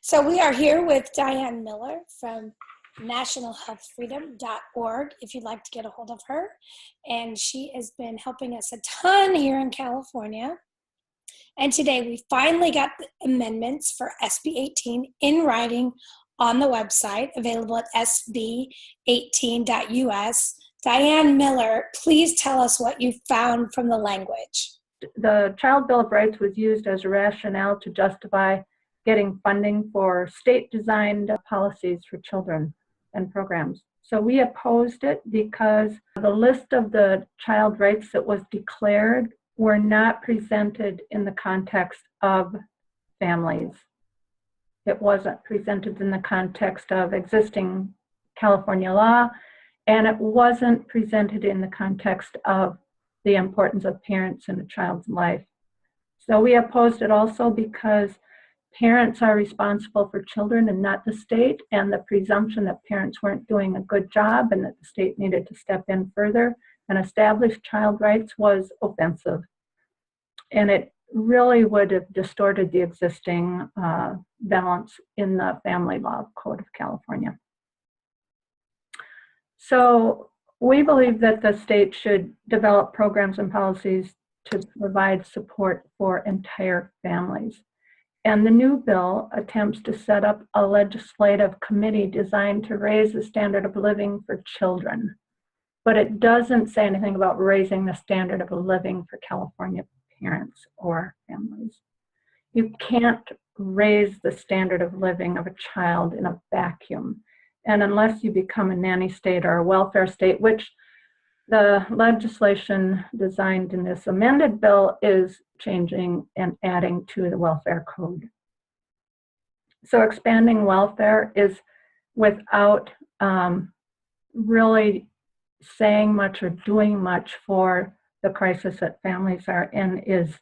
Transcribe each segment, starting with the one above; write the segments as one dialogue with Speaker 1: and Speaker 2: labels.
Speaker 1: So we are here with Diane Miller from nationalhealthfreedom.org if you'd like to get a hold of her. And she has been helping us a ton here in California. And today we finally got the amendments for SB 18 in writing on the website, available at sb18.us. Diane Miller, please tell us what you found from the language.
Speaker 2: The Child Bill of Rights was used as a rationale to justify getting funding for state-designed policies for children and programs. So we opposed it because the list of the child rights that was declared were not presented in the context of families. It wasn't presented in the context of existing California law, and it wasn't presented in the context of the importance of parents in a child's life. So we opposed it also because parents are responsible for children and not the state, and the presumption that parents weren't doing a good job and that the state needed to step in further and establish child rights was offensive. And it really would have distorted the existing balance in the Family Law Code of California. So we believe that the state should develop programs and policies to provide support for entire families. And the new bill attempts to set up a legislative committee designed to raise the standard of living for children. But it doesn't say anything about raising the standard of living for California parents or families. You can't raise the standard of living of a child in a vacuum. And unless you become a nanny state or a welfare state, which the legislation designed in this amended bill is changing and adding to the welfare code. So expanding welfare is without really saying much or doing much for the crisis that families are in is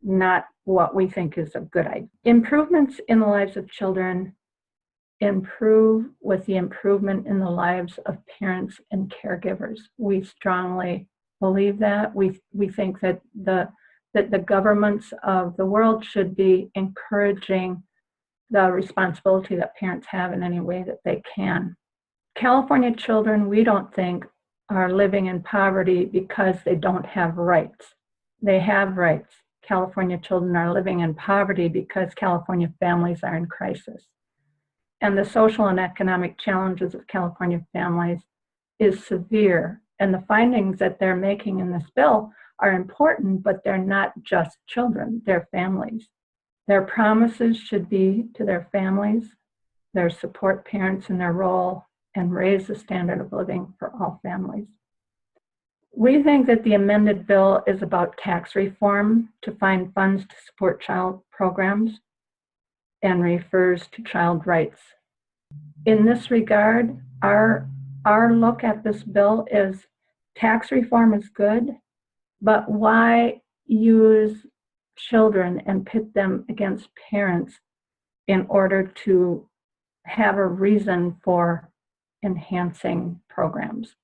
Speaker 2: not what we think is a good idea. Improvements in the lives of children improve with the improvement in the lives of parents and caregivers. We strongly believe that. We think that the governments of the world should be encouraging the responsibility that parents have in any way that they can. California children, we don't think, are living in poverty because they don't have rights. They have rights. California children are living in poverty because California families are in crisis. And the social and economic challenges of California families is severe. And the findings that they're making in this bill are important, but they're not just children, they're families. Their promises should be to their families, their support parents in their role, and raise the standard of living for all families. We think that the amended bill is about tax reform to find funds to support child programs and refers to child rights. In this regard, our look at this bill is tax reform is good, but why use children and pit them against parents in order to have a reason for enhancing programs?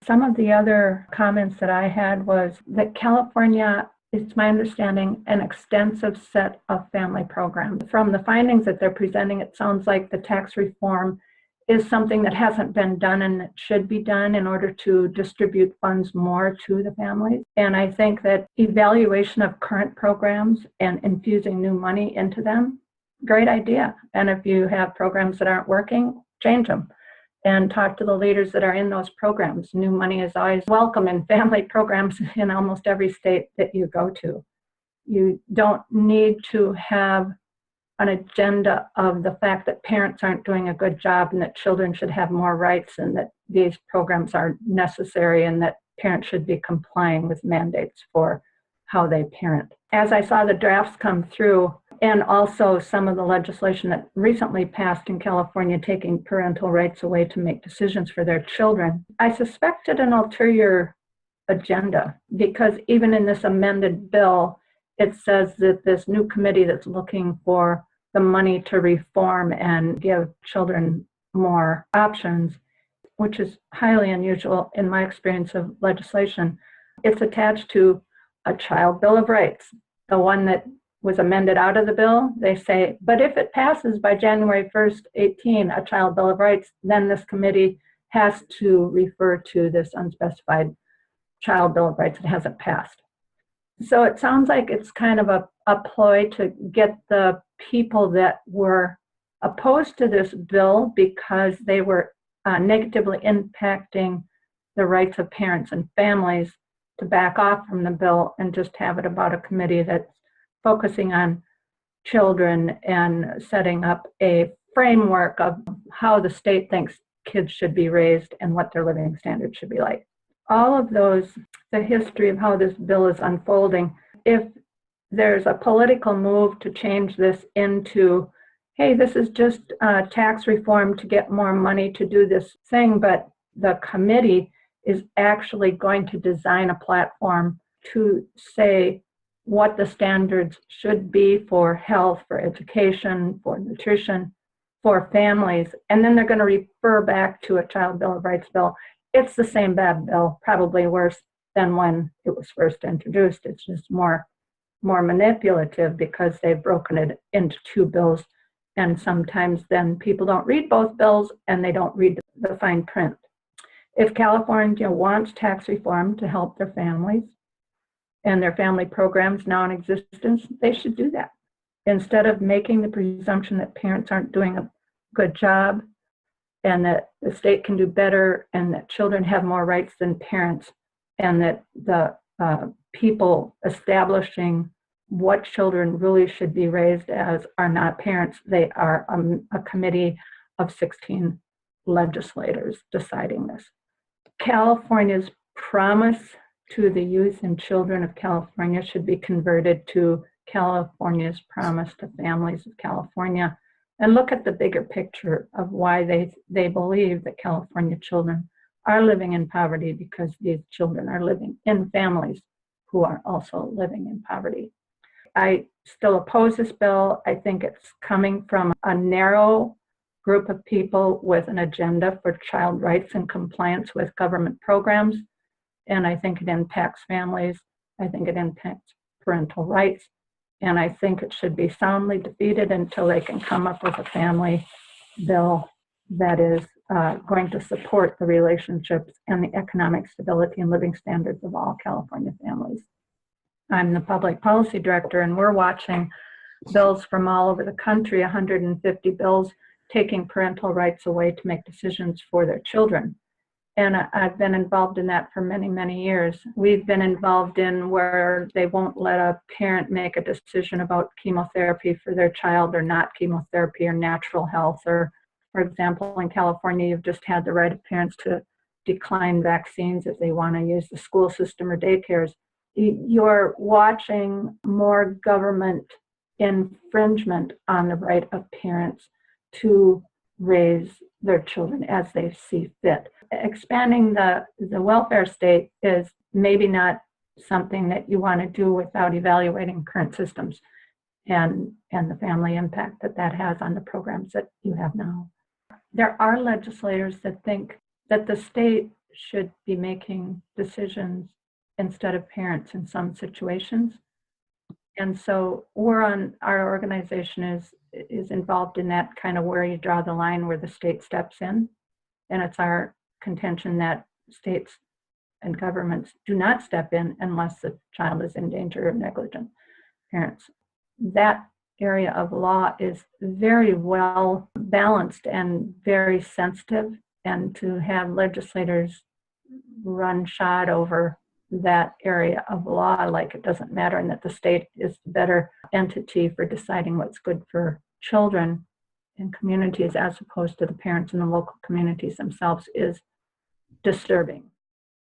Speaker 2: Some of the other comments that I had was that California, it's my understanding, an extensive set of family programs. From the findings that they're presenting, it sounds like the tax reform is something that hasn't been done and that should be done in order to distribute funds more to the families. And I think that evaluation of current programs and infusing new money into them, great idea. And if you have programs that aren't working, change them and talk to the leaders that are in those programs. New money is always welcome in family programs in almost every state that you go to. You don't need to have an agenda of the fact that parents aren't doing a good job and that children should have more rights and that these programs are necessary and that parents should be complying with mandates for how they parent. As I saw the drafts come through, and also some of the legislation that recently passed in California taking parental rights away to make decisions for their children, I suspected an ulterior agenda, because even in this amended bill, it says that this new committee that's looking for the money to reform and give children more options, which is highly unusual in my experience of legislation. It's attached to a Child Bill of Rights, the one that was amended out of the bill, they say, but if it passes by January 1st, 18, a Child Bill of Rights, then this committee has to refer to this unspecified Child Bill of Rights that hasn't passed. So it sounds like it's kind of a ploy to get the people that were opposed to this bill because they were negatively impacting the rights of parents and families to back off from the bill and just have it about a committee that's focusing on children and setting up a framework of how the state thinks kids should be raised and what their living standards should be like. All of those, the history of how this bill is unfolding, if there's a political move to change this into, hey, this is just tax reform to get more money to do this thing, but the committee is actually going to design a platform to say what the standards should be for health, for education, for nutrition, for families, and then they're going to refer back to a Child Bill of Rights bill. It's the same bad bill, probably worse than when it was first introduced. It's just more manipulative because they've broken it into two bills, and sometimes then people don't read both bills and they don't read the fine print. If California wants tax reform to help their families and their family programs now in existence, they should do that. Instead of making the presumption that parents aren't doing a good job and that the state can do better and that children have more rights than parents and that the people establishing what children really should be raised as are not parents, they are a committee of 16 legislators deciding this. California's promise to the youth and children of California should be converted to California's promise to families of California, and look at the bigger picture of why they believe that California children are living in poverty, because these children are living in families who are also living in poverty. I still oppose this bill. I think it's coming from a narrow group of people with an agenda for child rights and compliance with government programs. And I think it impacts families. I think it impacts parental rights. And I think it should be soundly defeated until they can come up with a family bill that is going to support the relationships and the economic stability and living standards of all California families. I'm the public policy director, and we're watching bills from all over the country, 150 bills taking parental rights away to make decisions for their children. And I've been involved in that for many, many years. We've been involved in where they won't let a parent make a decision about chemotherapy for their child or not chemotherapy or natural health. Or, for example, in California, you've just had the right of parents to decline vaccines if they want to use the school system or daycares. You're watching more government infringement on the right of parents to raise their children as they see fit. Expanding the welfare state is maybe not something that you want to do without evaluating current systems and the family impact that has on the programs that you have now. There are legislators that think that the state should be making decisions instead of parents in some situations. And so our organization is involved in that kind of where you draw the line where the state steps in. And it's our contention that states and governments do not step in unless the child is in danger of negligent parents. That area of law is very well balanced and very sensitive, and to have legislators run shod over that area of law like it doesn't matter and that the state is the better entity for deciding what's good for children and communities as opposed to the parents and the local communities themselves is disturbing.